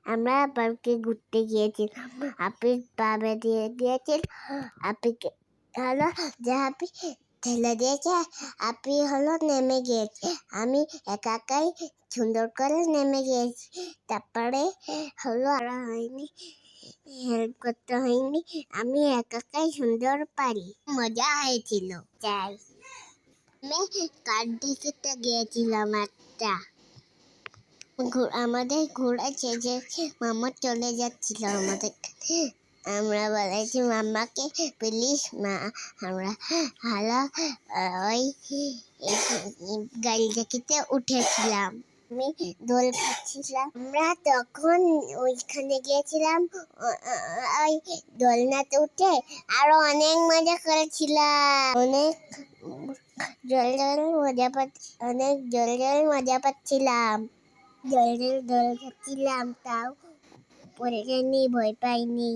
আমরা পার্কে ঘুরতে গিয়েছিলাম। আপি পা দিয়ে দিয়েছিল। আপিকে হলো যে আপি ঠেলে দিয়েছে, আপি হলো নেমে গিয়েছে। আমি একা একাই সুন্দর করে নেমে গিয়েছি। তারপরে হলো আর হয়নি, হেল্প করতে হয়নি। আমি একা একাই সুন্দর পারি। মজা হয়েছিল। যাই আমি কাঠ দেখতে গিয়েছিলাম একটা। আমাদের ঘোড়া ছেড়ে মামা চলে যাচ্ছিল আমাদের। আমরা বলেছি মামাকে, প্লিজ মা, আমরা হলো ওই গাড়ি দেখতে উঠেছিলাম। আমি দোল খাচ্ছিলাম। আমরা তখন ওইখানে গিয়েছিলাম। ওই দোলনাতে উঠে আরো অনেক মজা করেছিলাম। অনেক জল মজা পাচ্ছিলাম। দোল খাচ্ছিলাম, তাও পড়ে যায়নি, ভয় পাইনি।